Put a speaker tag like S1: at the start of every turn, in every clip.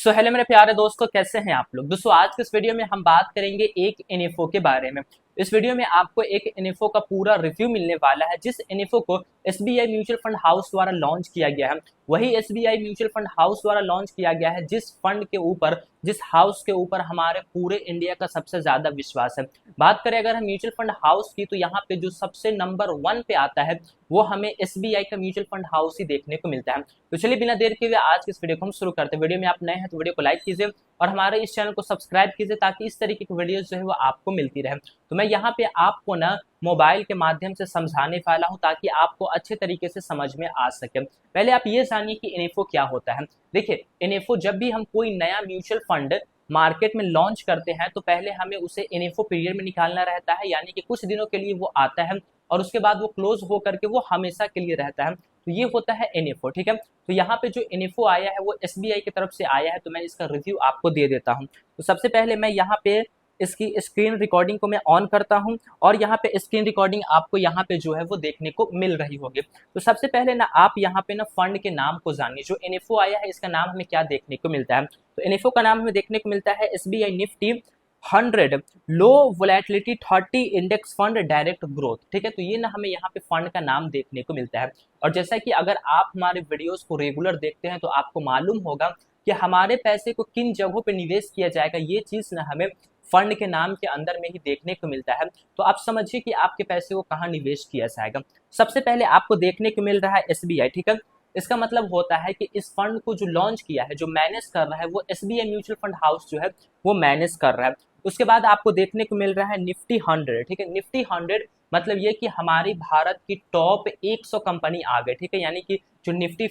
S1: So hello मेरे प्यारे दोस्तों, कैसे हैं आप लोग। दोस्तों आज के इस वीडियो में हम बात करेंगे एक इन्फो के बारे में। इस वीडियो में आपको एक इन्फो का पूरा रिव्यू मिलने वाला है, जिस इन्फो को एसबीआई म्यूचुअल फंड हाउस द्वारा लॉन्च किया गया है। वही एसबीआई म्यूचुअल फंड हाउस द्वारा लॉन्च किया गया है जिस फंड के ऊपर, जिस हाउस के ऊपर हमारे पूरे इंडिया का सबसे ज्यादा विश्वास है। बात करें अगर हम म्यूचुअल फंड हाउस की, तो यहाँ पे जो सबसे नंबर 1 पे आता है वो हमें एसबीआई का म्यूचुअल फंड हाउस ही देखने को मिलता है। तो चलिए बिना देर के हुए आज के इस वीडियो को हम शुरू करते हैं। वीडियो में आप नए हैं तो वीडियो को लाइक कीजिए और हमारे इस चैनल को सब्सक्राइब कीजिए, ताकि इस तरीके की वीडियो जो है वो आपको मिलती रहे। तो मैं यहाँ पे आपको ना मोबाइल के माध्यम से समझाने वाला हूँ, ताकि आपको अच्छे तरीके से समझ में आ सके। पहले आप ये जानिए कि इन्फो क्या होता है। देखिए, इन्फो जब भी हम कोई नया म्यूचुअल फंड मार्केट में लॉन्च करते हैं, तो पहले हमें उसे इन्फो पीरियड में निकालना रहता है, यानी कि कुछ दिनों के लिए वो आता है और उसके बाद वो क्लोज हो करके वो हमेशा के लिए रहता है। तो ये होता है इन्फो, ठीक है। तो यहाँ पे जो इन्फो आया है वो एसबीआई की तरफ से आया है, तो मैं इसका रिव्यू आपको दे देता हूँ। तो सबसे पहले मैं यहाँ पे इसकी स्क्रीन रिकॉर्डिंग को मैं ऑन करता हूँ और यहाँ पे स्क्रीन रिकॉर्डिंग आपको यहाँ पे जो है वो देखने को मिल रही होगी। तो सबसे पहले ना आप यहाँ पे ना फंड के नाम को जानिए। जो इन्फो आया है इसका नाम हमें क्या देखने को मिलता है, तो इन्फो का नाम हमें देखने को मिलता है SBI Nifty 100 low volatility 30 index fund direct growth, ठीक है। तो ये ना हमें यहाँ पे फंड का नाम देखने को मिलता है। और जैसा कि अगर आप हमारे वीडियोस को रेगुलर देखते हैं तो आपको मालूम होगा कि हमारे पैसे को किन जगहों पे निवेश किया जाएगा, ये चीज ना हमें फंड के नाम के अंदर में ही देखने को मिलता है। तो आप समझिए कि आपके पैसे को कहाँ निवेश किया जाएगा। सबसे पहले आपको देखने को मिल रहा है एसबीआई, ठीक है। इसका मतलब होता है कि इस फंड को जो लॉन्च किया है, जो मैनेज कर रहा है, वो एसबीआई म्यूचुअल फंड हाउस जो है वो मैनेज कर रहा है। उसके बाद आपको देखने को मिल रहा है निफ्टी 100, ठीक है। निफ्टी 100 मतलब ये कि हमारी भारत की टॉप 100 कंपनी आ गई, ठीक है। यानी कि जो निफ्टी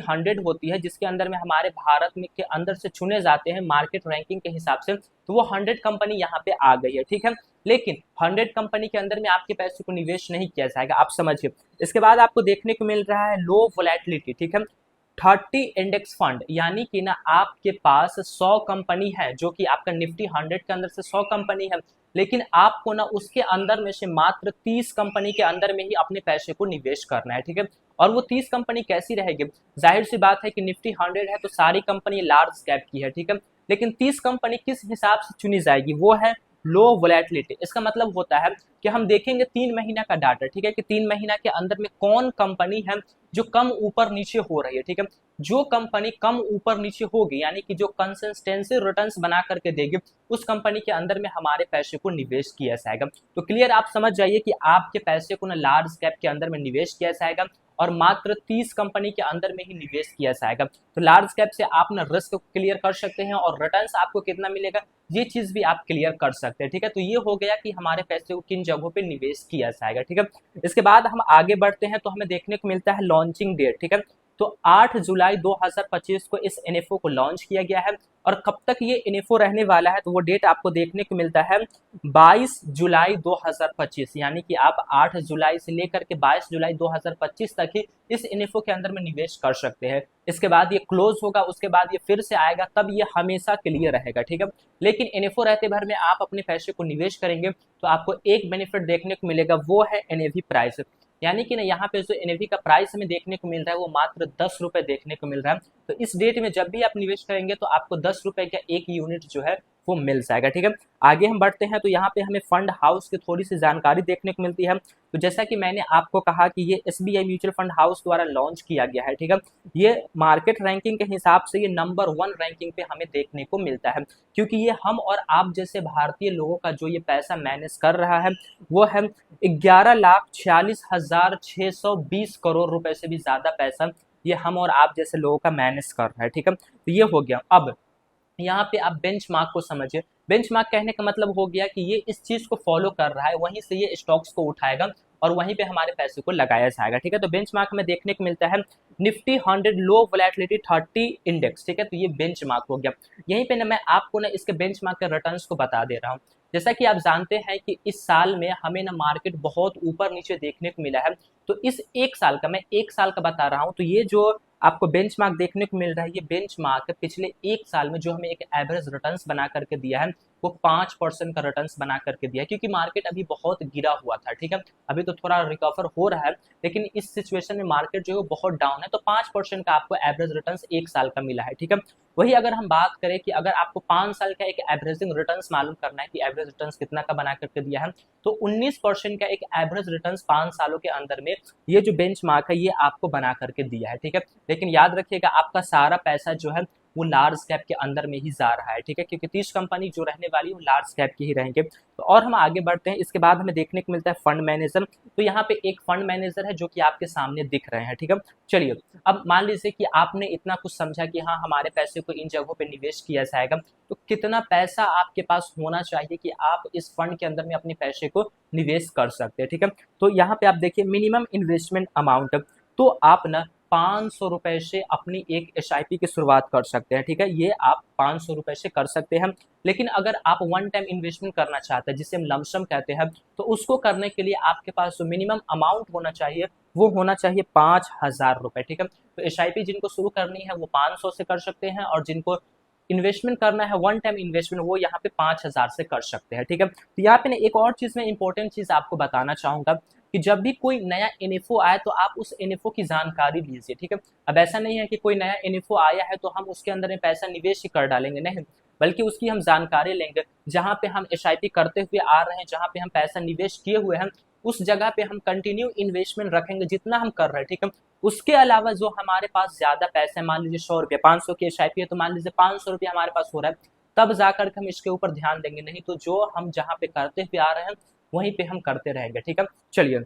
S1: 100 होती है, जिसके अंदर में हमारे भारत में के अंदर से चुने जाते हैं मार्केट रैंकिंग के हिसाब से, तो वो 100 कंपनी यहाँ पे आ गई है, ठीक है। लेकिन 100 कंपनी के अंदर में आपके पैसे को निवेश नहीं किया जाएगा, आप समझिए। इसके बाद आपको देखने को मिल रहा है लो वोलेटिलिटी, ठीक है, 30 इंडेक्स फंड, यानी कि ना आपके पास 100 कंपनी है, जो कि आपका निफ्टी 100 के अंदर से 100 कंपनी है, लेकिन आपको ना उसके अंदर में से मात्र 30 कंपनी के अंदर में ही अपने पैसे को निवेश करना है, ठीक है। और वो 30 कंपनी कैसी रहेगी, जाहिर सी बात है कि निफ्टी 100 है तो सारी कंपनी लार्ज कैप की है, ठीक है। लेकिन 30 कंपनी किस हिसाब से चुनी जाएगी, वो है लो वोलेटिलिटी। इसका मतलब होता है कि हम देखेंगे 3 महीना का डाटा, ठीक है, कि 3 महीना के अंदर में कौन कंपनी है जो कम ऊपर नीचे हो रही है, ठीक है। जो कंपनी कम ऊपर नीचे होगी, यानी कि जो कंसिस्टेंसी रिटर्न्स बना करके देगी, उस कंपनी के अंदर में हमारे पैसे को निवेश किया जाएगा। तो क्लियर, आप समझ जाइए कि आपके पैसे को ना लार्ज कैप के अंदर में निवेश किया जाएगा और मात्र 30 कंपनी के अंदर में ही निवेश किया जाएगा। तो लार्ज कैप से आप ना रिस्क क्लियर कर सकते हैं और रिटर्न्स आपको कितना मिलेगा ये चीज भी आप क्लियर कर सकते हैं, ठीक है। तो ये हो गया कि हमारे पैसे को किन जगहों पे निवेश किया जाएगा, ठीक है। इसके बाद हम आगे बढ़ते हैं तो हमें देखने को मिलता है लॉन्चिंग डेट, ठीक है। तो 8 जुलाई 2025 को इस एनएफओ को लॉन्च किया गया है और कब तक ये एनएफओ रहने वाला है, तो वो डेट आपको देखने को मिलता है 22 जुलाई 2025, यानी कि आप 8 जुलाई से लेकर के 22 जुलाई 2025 तक ही इस एनएफओ के अंदर में निवेश कर सकते हैं। इसके बाद ये क्लोज होगा, उसके बाद ये फिर से आएगा, तब ये हमेशा के लिए रहेगा, ठीक है। लेकिन एनएफओ रहते भर में आप अपने पैसे को निवेश करेंगे तो आपको एक बेनिफिट देखने को मिलेगा, वो है एनएवी प्राइस। यानी कि ना यहाँ पे जो एनएवी का प्राइस हमें देखने को मिल रहा है वो मात्र 10 रुपए देखने को मिल रहा है। तो इस डेट में जब भी आप निवेश करेंगे तो आपको 10 रुपए का एक यूनिट जो है वो मिल जाएगा, ठीक है। आगे हम बढ़ते हैं तो यहाँ पे हमें फंड हाउस की थोड़ी सी जानकारी देखने को मिलती है। तो जैसा कि मैंने आपको कहा कि ये एसबीआई म्यूचुअल फंड हाउस द्वारा लॉन्च किया गया है, ठीक है। ये मार्केट रैंकिंग के हिसाब से ये नंबर 1 रैंकिंग पे हमें देखने को मिलता है, क्योंकि ये हम और आप जैसे भारतीय लोगों का जो ये पैसा मैनेज कर रहा है वो है 11,46,620 करोड़ रुपए से भी ज्यादा पैसा ये हम और आप जैसे लोगों का मैनेज कर रहा है, ठीक है। तो ये हो गया। अब यहाँ पे आप बेंचमार्क को समझिए। बेंचमार्क कहने का मतलब हो गया कि ये इस चीज को फॉलो कर रहा है, वहीं से ये स्टॉक्स को उठाएगा और वहीं पे हमारे पैसे को लगाया जाएगा, ठीक है। तो बेंचमार्क में देखने को मिलता है निफ्टी 100 लो वोलेटिलिटी 30 इंडेक्स, ठीक है। तो ये बेंचमार्क हो गया। यहीं पे ना मैं आपको ना इसके बेंचमार्क के रिटर्न्स को बता दे रहा हूँ। जैसा कि आप जानते हैं कि इस साल में हमें ना मार्केट बहुत ऊपर नीचे देखने को मिला है, तो इस एक साल का, मैं एक साल का बता रहा हूँ, तो ये जो आपको बेंचमार्क देखने को मिल रहा है ये बेंचमार्क पिछले एक साल में जो हमें एक एवरेज रिटर्न्स बना करके दिया है, वो 5% का रिटर्न बना करके दिया है, क्योंकि मार्केट अभी बहुत गिरा हुआ था, ठीक है। अभी तो थोड़ा रिकवर हो रहा है, लेकिन इस सिचुएशन में मार्केट जो है बहुत डाउन है, तो 5% का आपको एवरेज रिटर्न 1 साल का मिला है, ठीक है। वही अगर हम बात करें कि अगर आपको 5 साल का एक एवरेजिंग रिटर्न्स मालूम करना है कि एवरेज रिटर्न्स कितना का बना करके दिया है, तो 19% का एक एवरेज रिटर्न्स 5 सालों के अंदर में ये जो बेंचमार्क है ये आपको बना करके दिया है, ठीक है। लेकिन याद रखिएगा आपका सारा पैसा जो है वो लार्ज कैप के अंदर में ही जा रहा है, ठीक है, क्योंकि 30 कंपनी जो रहने वाली है वो लार्ज कैप की ही रहेंगे। तो और हम आगे बढ़ते हैं, इसके बाद हमें देखने को मिलता है फंड मैनेजर। तो यहाँ पे एक फंड मैनेजर है जो कि आपके सामने दिख रहे हैं, ठीक है। चलिए, अब मान लीजिए कि आपने इतना कुछ समझा कि हाँ हमारे पैसे को इन जगहों पे निवेश किया जाएगा, तो कितना पैसा आपके पास होना चाहिए कि आप इस फंड के अंदर में अपने पैसे को निवेश कर सकते हैं, ठीक है। तो यहाँ पे आप देखिए मिनिमम इन्वेस्टमेंट अमाउंट, तो आप ना 500 रुपए से अपनी एक एसआईपी की शुरुआत कर सकते हैं, ठीक है। ये आप 500 रुपए से कर सकते हैं। लेकिन अगर आप वन टाइम इन्वेस्टमेंट करना चाहते हैं जिसे हम लमसम कहते हैं, तो उसको करने के लिए आपके पास जो मिनिमम अमाउंट होना चाहिए वो होना चाहिए 5000 रुपए, ठीक है। तो एसआईपी जिनको शुरू करनी है वो 500 से कर सकते हैं, और जिनको इन्वेस्टमेंट करना है वन टाइम इन्वेस्टमेंट वो यहाँ पे 5000 से कर सकते हैं, ठीक है। तो यहाँ पे ना एक और चीज में इंपॉर्टेंट चीज आपको बताना चाहूंगा कि जब भी कोई नया एनएफओ आए तो आप उस एनएफओ की जानकारी लीजिए, ठीक है। अब ऐसा नहीं है कि कोई नया एनएफओ आया है तो हम उसके अंदर में पैसा निवेश ही कर डालेंगे, नहीं, बल्कि उसकी हम जानकारी लेंगे। जहां पे हम एसआईपी करते हुए आ रहे हैं, जहां पे हम पैसा निवेश किए हुए हैं, उस जगह पे हम कंटिन्यू इन्वेस्टमेंट रखेंगे जितना हम कर रहे हैं, ठीक है। उसके अलावा जो हमारे पास ज्यादा पैसे है, मान लीजिए 100 रुपये, 500 की एसआईपी है तो मान लीजिए 500 रुपये हमारे पास हो रहा है, तब जाकर के हम इसके ऊपर ध्यान देंगे, नहीं तो जो हम जहाँ पे करते हुए आ रहे हैं वहीं पे हम करते रहेंगे, ठीक है। चलिए,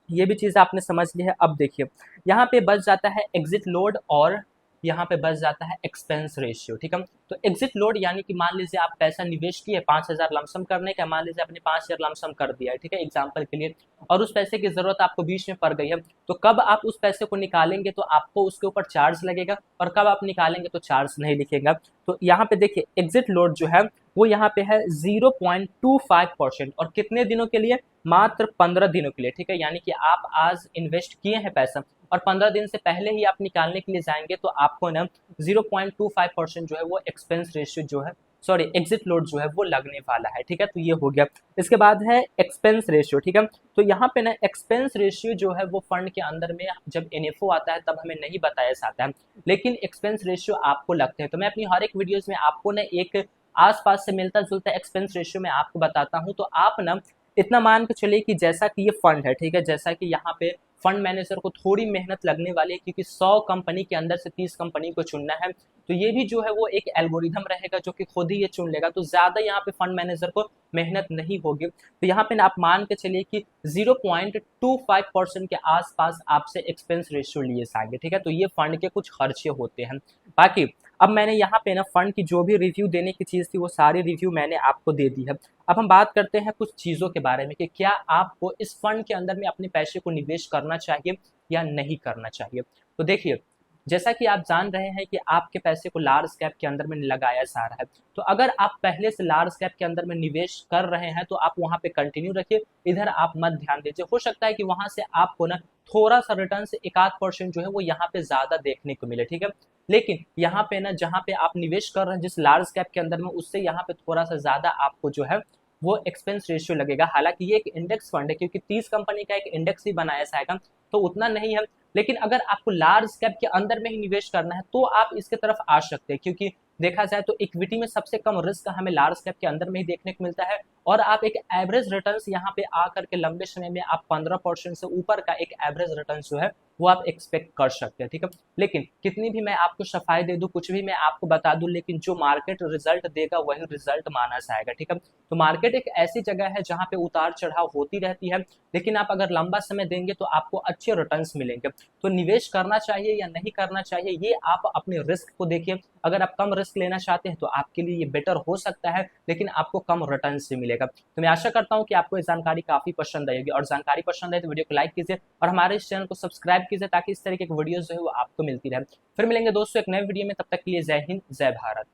S1: ये भी चीज़ आपने समझ ली है। अब देखिए यहाँ पे बच जाता है एग्जिट लोड, और यहाँ पे बच जाता है एक्सपेंस रेशियो, ठीक है। तो एग्जिट लोड यानी कि मान लीजिए आप पैसा निवेश किए 5000 लमसम करने का, मान लीजिए आपने 5000 लमसम कर दिया है, ठीक है, एग्जाम्पल के लिए, और उस पैसे की जरूरत आपको बीच में पड़ गई है, तो कब आप उस पैसे को निकालेंगे तो आपको उसके ऊपर चार्ज लगेगा, और कब आप निकालेंगे तो चार्ज नहीं लिखेगा। तो यहाँ पे देखिए एग्जिट लोड जो है वो यहाँ पे है 0.25%, और कितने दिनों के लिए, मात्र 15 दिनों के लिए, ठीक है। यानी कि आप आज इन्वेस्ट किए हैं पैसा और 15 दिन से पहले ही आप निकालने के लिए जाएंगे तो आपको ना 0.25% जो है वो एक्सपेंस रेशियो जो है, सॉरी एग्जिट लोड जो है वो लगने वाला है, ठीक है। तो ये हो गया। इसके बाद है एक्सपेंस रेशियो, ठीक है। तो यहाँ पे ना एक्सपेंस रेशियो जो है वो फंड के अंदर में जब एनएफओ आता है तब हमें नहीं बताया जाता है, लेकिन एक्सपेंस रेशियो आपको लगते हैं। तो मैं अपनी हर एक वीडियोज में आपको ना एक आसपास से मिलता जुलता एक्सपेंस रेशियो में आपको बताता हूँ। तो आप ना इतना मान के चलिए कि जैसा कि ये फंड है, ठीक है, जैसा कि यहाँ पे फंड मैनेजर को थोड़ी मेहनत लगने वाली है, क्योंकि 100 कंपनी के अंदर से 30 कंपनी को चुनना है, तो ये भी जो है वो एक एल्गोरिथम रहेगा जो कि खुद ही ये चुन लेगा, तो ज्यादा यहाँ पे फंड मैनेजर को मेहनत नहीं होगी। तो यहाँ पे ना आप मान के चलिए कि 0.25% के आसपास आपसे एक्सपेंस रेशियो लिए जाएंगे, ठीक है। तो ये फंड के कुछ खर्चे होते हैं। बाकी अब मैंने यहाँ पे ना फंड की जो भी रिव्यू देने की चीज़ थी वो सारी रिव्यू मैंने आपको दे दी है। अब हम बात करते हैं कुछ चीज़ों के बारे में कि क्या आपको इस फंड के अंदर में अपने पैसे को निवेश करना चाहिए या नहीं करना चाहिए। तो देखिए, जैसा कि आप जान रहे हैं कि आपके पैसे को लार्ज कैप के अंदर में लगाया जा रहा है, तो अगर आप पहले से लार्ज कैप के अंदर में निवेश कर रहे हैं तो आप वहां पे कंटिन्यू रखिए, इधर आप मत ध्यान दीजिए। हो सकता है कि वहां से आपको ना थोड़ा सा रिटर्न से 1-8% जो है वो यहाँ पे ज्यादा देखने को मिले, ठीक है। लेकिन यहाँ पे ना जहाँ पे आप निवेश कर रहे हैं जिस लार्ज कैप के अंदर में, उससे यहाँ पे थोड़ा सा ज्यादा आपको जो है वो एक्सपेंस रेशियो लगेगा। हालांकि ये एक इंडेक्स फंड है, क्योंकि 30 कंपनी का एक इंडेक्स ही बनाया जाएगा, तो उतना नहीं है। लेकिन अगर आपको लार्ज कैप के अंदर में ही निवेश करना है तो आप इसके तरफ आ सकते हैं, क्योंकि देखा जाए तो इक्विटी में सबसे कम रिस्क हमें लार्ज कैप के अंदर में ही देखने को मिलता है, और आप एक एवरेज रिटर्न्स यहाँ पे आकर के लंबे समय में आप 15% से ऊपर का एक एवरेज रिटर्न जो है वो आप एक्सपेक्ट कर सकते हैं, ठीक है। लेकिन कितनी भी मैं आपको सफाई दे दूं, कुछ भी मैं आपको बता दूं, लेकिन जो मार्केट रिजल्ट देगा वही रिजल्ट माना जाएगा, ठीक है। तो मार्केट एक ऐसी जगह है जहाँ पे उतार चढ़ाव होती रहती है, लेकिन आप अगर लंबा समय देंगे तो आपको अच्छे रिटर्न्स मिलेंगे। तो निवेश करना चाहिए या नहीं करना चाहिए ये आप अपने रिस्क को देखिए। अगर आप कम रिस्क लेना चाहते हैं तो आपके लिए ये बेटर हो सकता है, लेकिन आपको कम रिटर्न से मिलेगा। तो मैं आशा करता हूँ कि आपको ये जानकारी काफी पसंद आएगी, और जानकारी पसंद आए तो वीडियो को लाइक कीजिए और हमारे इस चैनल को सब्सक्राइब कीजिए, ताकि इस तरीके की वीडियोस जो है वो आपको मिलती रहे। फिर मिलेंगे दोस्तों एक नए वीडियो में, तब तक के लिए जय हिंद, जय भारत।